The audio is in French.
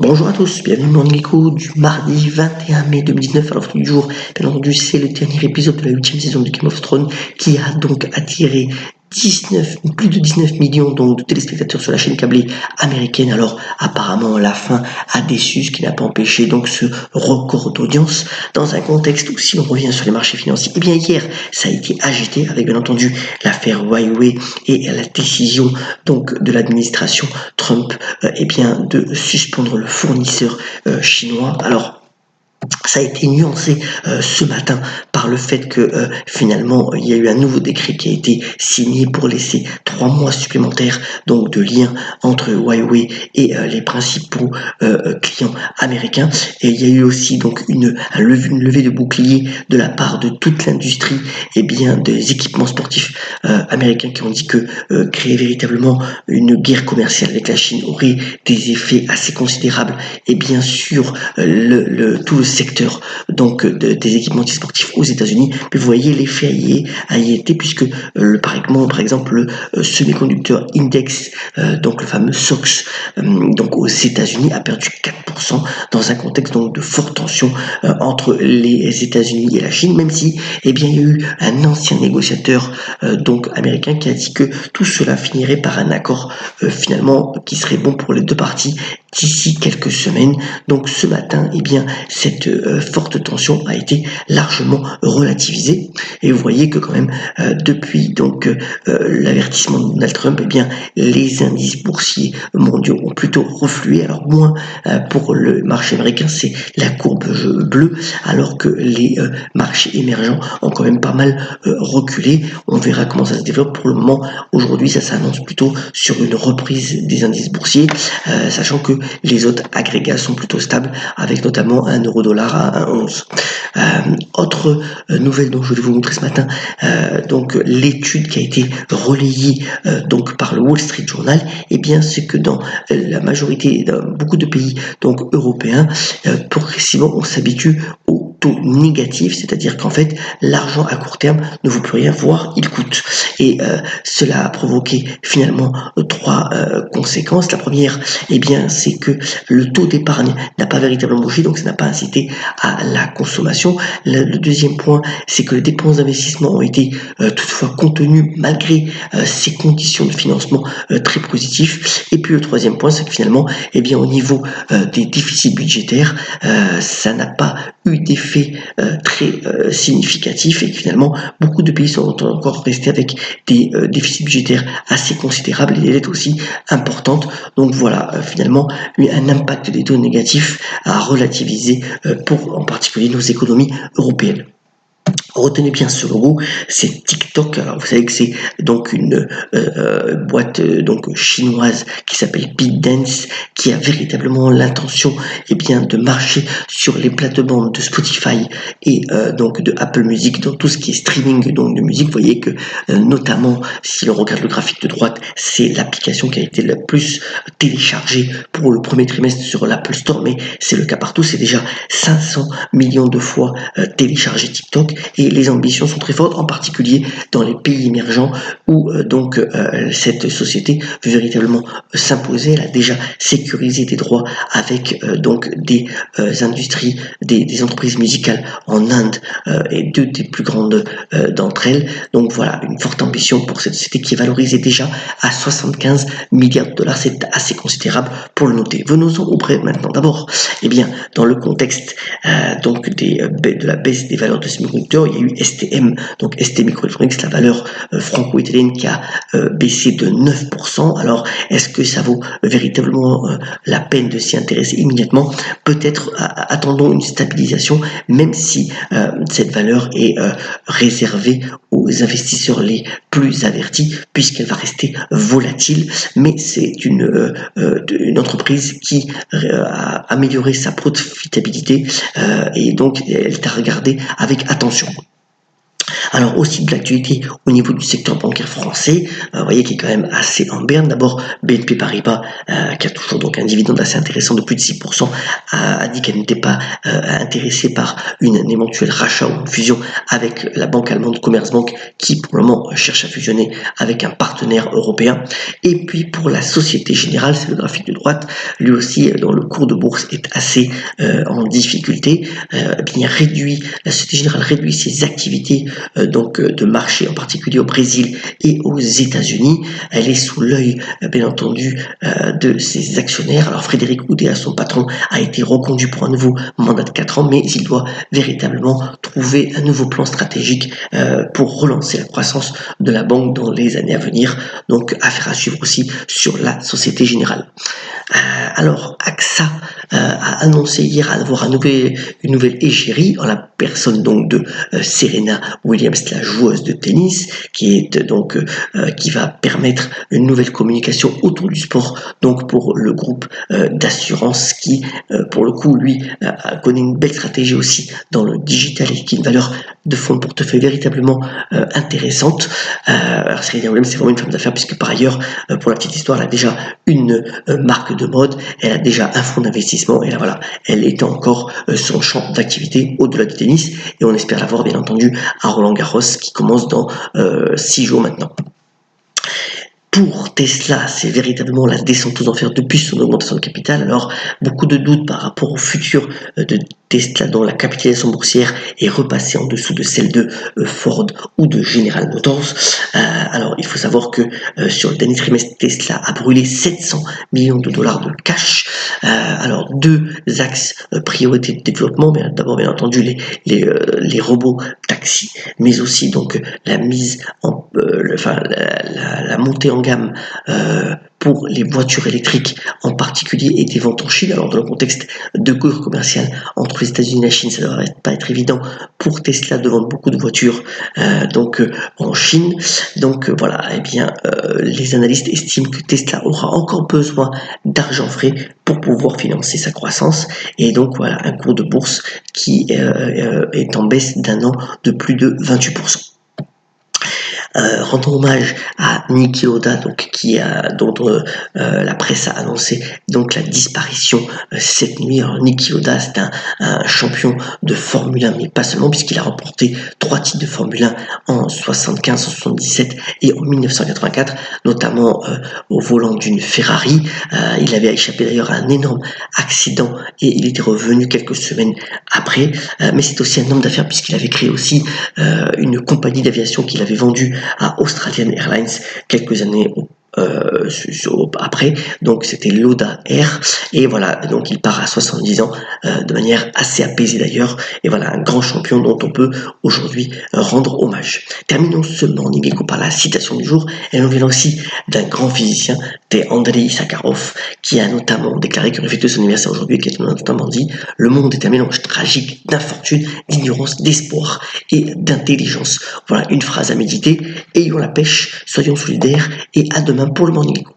Bonjour à tous, bienvenue dans Morning Echo du mardi 21 mai 2019. Alors du jour, bien entendu, c'est le dernier épisode de la 8e saison de Game of Thrones qui a donc attiré plus de 19 millions donc, de téléspectateurs sur la chaîne câblée américaine. Alors apparemment la fin a déçu, ce qui n'a pas empêché donc ce record d'audience dans un contexte où si l'on revient sur les marchés financiers, et bien hier ça a été agité avec bien entendu l'affaire Huawei et la décision donc de l'administration Trump et bien de suspendre le fournisseur chinois. Alors ça a été nuancé ce matin par le fait que finalement il y a eu un nouveau décret qui a été signé pour laisser 3 mois supplémentaires donc de lien entre Huawei et les principaux clients américains. Et il y a eu aussi donc une levée de bouclier de la part de toute l'industrie et bien des équipements sportifs américains qui ont dit que créer véritablement une guerre commerciale avec la Chine aurait des effets assez considérables et bien sûr tout le secteur donc des équipements sportifs aux États-Unis. Mais vous voyez l'effet a y été puisque par exemple le semi-conducteur index donc le fameux SOX donc aux États-Unis a perdu 4% dans un contexte donc de forte tension entre les États-Unis et la Chine, même si il y a eu un ancien négociateur donc américain qui a dit que tout cela finirait par un accord finalement qui serait bon pour les deux parties d'ici quelques semaines. Donc ce matin, cette forte tension a été largement relativisée. Et vous voyez que quand même, depuis donc l'avertissement de Donald Trump, les indices boursiers mondiaux ont plutôt reflué. Alors moins pour le marché américain, c'est la courbe bleue, alors que les marchés émergents ont quand même pas mal reculé. On verra comment ça se développe. Pour le moment, aujourd'hui, ça s'annonce plutôt sur une reprise des indices boursiers, sachant que les autres agrégats sont plutôt stables, avec notamment un euro-dollar à 1,11. Autre nouvelle dont je vais vous montrer ce matin, donc l'étude qui a été relayée donc par le Wall Street Journal, c'est que dans la majorité, dans beaucoup de pays donc européens, progressivement on s'habitue au taux négatif, c'est-à-dire qu'en fait l'argent à court terme ne vaut plus rien, voire il coûte. Et cela a provoqué finalement 3 conséquences. La première, c'est que le taux d'épargne n'a pas véritablement bougé, donc ça n'a pas incité à la consommation. Le deuxième point, c'est que les dépenses d'investissement ont été toutefois contenues malgré ces conditions de financement très positifs. Et puis le troisième point, c'est que finalement, au niveau des déficits budgétaires, ça n'a pas eu d'effet très significatif et que finalement beaucoup de pays sont encore restés avec des déficits budgétaires assez considérables et des dettes aussi importantes. Donc voilà, finalement un impact des taux négatifs à relativiser pour en particulier nos économies européennes. Retenez bien ce logo, c'est TikTok. Alors vous savez que c'est donc une boîte donc chinoise qui s'appelle ByteDance, qui a véritablement l'intention de marcher sur les plates-bandes de Spotify et donc de Apple Music dans tout ce qui est streaming donc de musique. Vous voyez que notamment si l'on regarde le graphique de droite, c'est l'application qui a été la plus téléchargée pour le premier trimestre sur l'Apple Store, mais c'est le cas partout. C'est déjà 500 millions de fois téléchargé TikTok. Et les ambitions sont très fortes, en particulier dans les pays émergents où cette société veut véritablement s'imposer. Elle a déjà sécurisé des droits avec donc des industries, des entreprises musicales en Inde et 2 des plus grandes d'entre elles. Donc voilà, une forte ambition pour cette société qui est valorisée déjà à 75 milliards de dollars. C'est assez considérable pour le noter. Venons-en au bref maintenant. D'abord, dans le contexte donc de la baisse des valeurs de semi-conducteurs, il y a eu STM, donc ST Microelectronics, la valeur franco-italienne qui a baissé de 9%. Alors, est-ce que ça vaut véritablement la peine de s'y intéresser immédiatement? Peut-être attendons une stabilisation, même si cette valeur est réservée aux investisseurs les plus avertis, puisqu'elle va rester volatile. Mais c'est une entreprise qui a amélioré sa profitabilité et donc elle est à regarder avec attention. Alors aussi de l'actualité au niveau du secteur bancaire français, vous voyez qui est quand même assez en berne. D'abord BNP Paribas qui a toujours donc un dividende assez intéressant de plus de 6%, a dit qu'elle n'était pas intéressée par un éventuel rachat ou une fusion avec la banque allemande Commerzbank qui pour le moment cherche à fusionner avec un partenaire européen. Et puis pour la Société Générale, c'est le graphique de droite, lui aussi dont le cours de bourse est assez en difficulté, la Société Générale réduit ses activités donc de marché, en particulier au Brésil et aux États-Unis. Elle est sous l'œil, bien entendu, de ses actionnaires. Alors Frédéric Oudéa, son patron, a été reconduit pour un nouveau mandat de 4 ans, mais il doit véritablement trouver un nouveau plan stratégique pour relancer la croissance de la banque dans les années à venir. Donc affaire à suivre aussi sur la Société Générale. Alors AXA a annoncé hier avoir une nouvelle égérie en la personne donc de Serena Williams, la joueuse de tennis, qui va permettre une nouvelle communication autour du sport, donc pour le groupe d'assurance qui, pour le coup, lui, connaît une belle stratégie aussi dans le digital et qui a une valeur de fonds de portefeuille véritablement intéressante. Alors Serena Williams, c'est vraiment une femme d'affaires puisque par ailleurs, pour la petite histoire, elle a déjà une marque de mode, elle a déjà un fonds d'investissement et là voilà, elle est encore son champ d'activité au-delà du tennis et on espère l'avoir bien entendu à Roland-Garros qui commence dans 6 jours maintenant. Pour Tesla, c'est véritablement la descente aux enfers depuis son augmentation de capital. Alors, beaucoup de doutes par rapport au futur de Tesla dont la capitalisation boursière est repassée en dessous de celle de Ford ou de General Motors. Alors, il faut savoir que sur le dernier trimestre, Tesla a brûlé 700 millions de dollars de cash. Alors, 2 axes priorité de développement, mais d'abord, bien entendu, les robots taxis, mais aussi donc la mise en, la montée en gamme pour les voitures électriques en particulier et des ventes en Chine. Alors dans le contexte de guerre commerciale entre les États-Unis et la Chine, ça ne devrait pas être évident pour Tesla de vendre beaucoup de voitures en Chine. Donc voilà, les analystes estiment que Tesla aura encore besoin d'argent frais pour pouvoir financer sa croissance. Et donc voilà, un cours de bourse qui est en baisse d'un an de plus de 28%. Rendons hommage à Niki Lauda, dont la presse a annoncé donc la disparition cette nuit. Alors, Niki Lauda, c'est un champion de Formule 1, mais pas seulement, puisqu'il a remporté 3 titres de Formule 1 en 75, en 77 et en 1984, notamment au volant d'une Ferrari. Il avait échappé d'ailleurs à un énorme accident et il était revenu quelques semaines après. Mais c'est aussi un homme d'affaires puisqu'il avait créé aussi une compagnie d'aviation qu'il avait vendue à Australian Airlines quelques années après, donc c'était Lauda Air, et voilà, donc il part à 70 ans de manière assez apaisée d'ailleurs, et voilà, un grand champion dont on peut aujourd'hui rendre hommage. Terminons ce Morning Echo par la citation du jour, et nous vient aussi d'un grand physicien, c'est Andrei Sakharov, qui a notamment déclaré qu'il aurait fêté son anniversaire aujourd'hui, et qui a notamment dit « Le monde est un mélange tragique d'infortune, d'ignorance, d'espoir et d'intelligence ». Voilà une phrase à méditer, ayons la pêche, soyons solidaires, et à demain pour le Morning Echo.